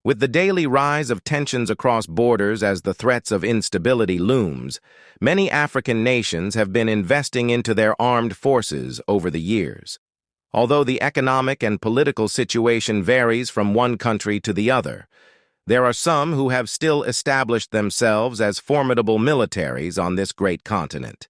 With the daily rise of tensions across borders as the threats of instability looms, many African nations have been investing into their armed forces over the years. Although the economic and political situation varies from one country to the other, there are some who have still established themselves as formidable militaries on this great continent.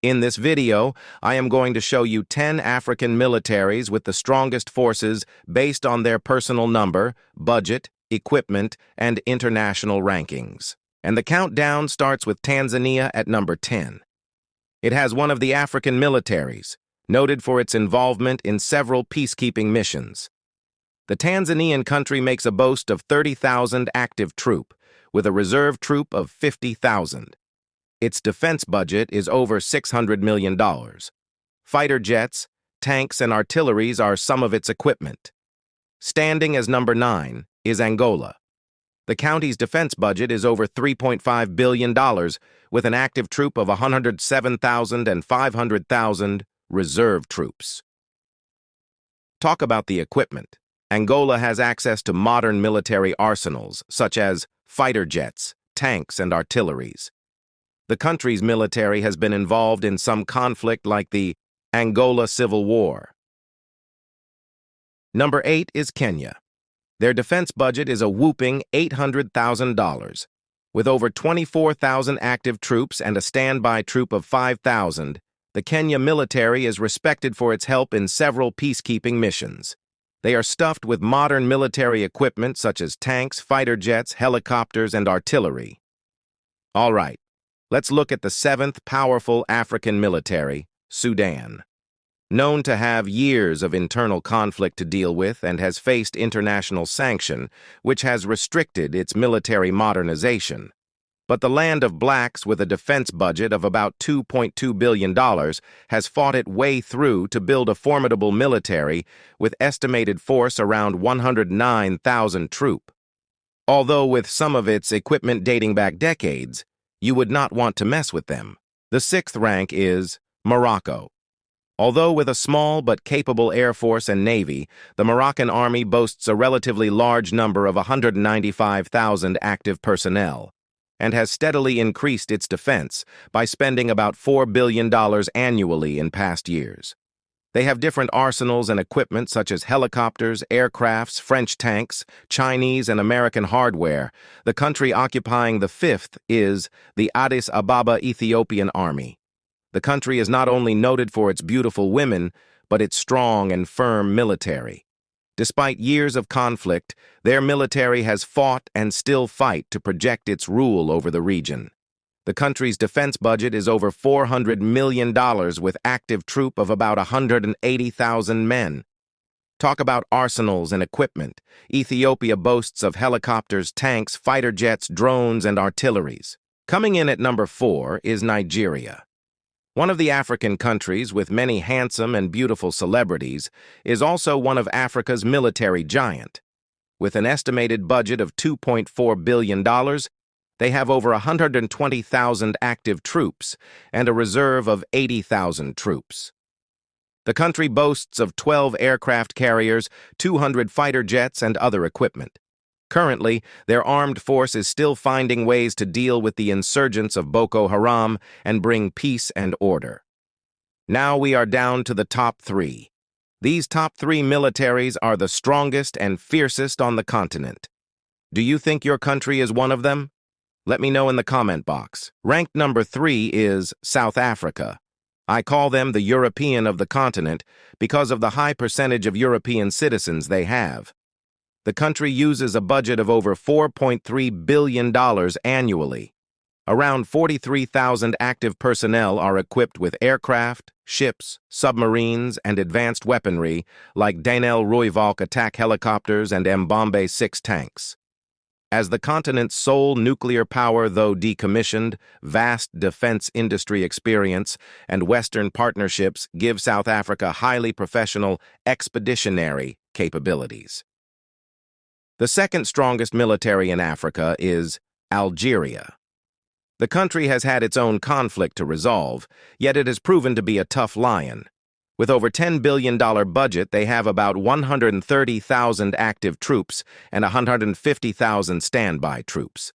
In this video, I am going to show you 10 African militaries with the strongest forces based on their personal number, budget, equipment, and international rankings. And the countdown starts with Tanzania at number 10. It has one of the African militaries, noted for its involvement in several peacekeeping missions. The Tanzanian country makes a boast of 30,000 active troop, with a reserve troop of 50,000. Its defense budget is over $600 million. Fighter jets, tanks, and artilleries are some of its equipment. Standing as number 9 is Angola. The county's defense budget is over $3.5 billion, with an active troop of 107,000 and 500,000 reserve troops. Talk about the equipment. Angola has access to modern military arsenals, such as fighter jets, tanks, and artilleries. The country's military has been involved in some conflict like the Angola Civil War. Number 8 is Kenya. Their defense budget is a whopping $800,000. With over 24,000 active troops and a standby troop of 5,000, the Kenya military is respected for its help in several peacekeeping missions. They are stuffed with modern military equipment such as tanks, fighter jets, helicopters, and artillery. All right, let's look at the 7th powerful African military, Sudan. Known to have years of internal conflict to deal with and has faced international sanction, which has restricted its military modernization. But the land of blacks, with a defense budget of about $2.2 billion, has fought its way through to build a formidable military with estimated force around 109,000 troops. Although with some of its equipment dating back decades, you would not want to mess with them. The 6th rank is Morocco. Although with a small but capable air force and navy, the Moroccan army boasts a relatively large number of 195,000 active personnel, and has steadily increased its defense by spending about $4 billion annually in past years. They have different arsenals and equipment such as helicopters, aircrafts, French tanks, Chinese and American hardware. The country occupying the 5th is the Addis Ababa Ethiopian Army. The country is not only noted for its beautiful women, but its strong and firm military. Despite years of conflict, their military has fought and still fight to project its rule over the region. The country's defense budget is over $400 million with active troop of about 180,000 men. Talk about arsenals and equipment. Ethiopia boasts of helicopters, tanks, fighter jets, drones, and artilleries. Coming in at number 4 is Nigeria. One of the African countries with many handsome and beautiful celebrities is also one of Africa's military giant. With an estimated budget of $2.4 billion, they have over 120,000 active troops and a reserve of 80,000 troops. The country boasts of 12 aircraft carriers, 200 fighter jets, and other equipment. Currently, their armed force is still finding ways to deal with the insurgents of Boko Haram and bring peace and order. Now we are down to the top 3. These top 3 militaries are the strongest and fiercest on the continent. Do you think your country is one of them? Let me know in the comment box. Ranked number 3 is South Africa. I call them the European of the continent because of the high percentage of European citizens they have. The country uses a budget of over $4.3 billion annually. Around 43,000 active personnel are equipped with aircraft, ships, submarines, and advanced weaponry like Daniel Royvalk attack helicopters and Mbombe 6 tanks. As the continent's sole nuclear power, though decommissioned, vast defense industry experience and Western partnerships give South Africa highly professional expeditionary capabilities. The 2nd strongest military in Africa is Algeria. The country has had its own conflict to resolve, yet it has proven to be a tough lion. With over $10 billion budget, they have about 130,000 active troops and 150,000 standby troops.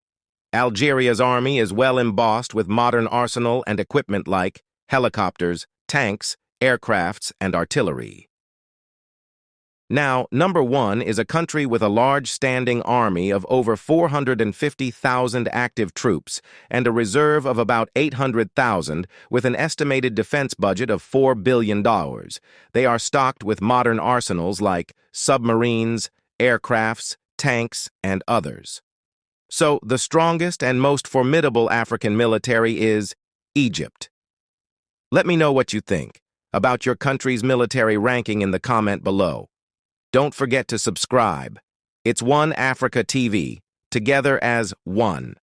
Algeria's army is well embossed with modern arsenal and equipment like helicopters, tanks, aircrafts, and artillery. Now, number 1 is a country with a large standing army of over 450,000 active troops and a reserve of about 800,000 with an estimated defense budget of $4 billion. They are stocked with modern arsenals like submarines, aircrafts, tanks, and others. So, the strongest and most formidable African military is Egypt. Let me know what you think about your country's military ranking in the comment below. Don't forget to subscribe. It's One Africa TV, together as one.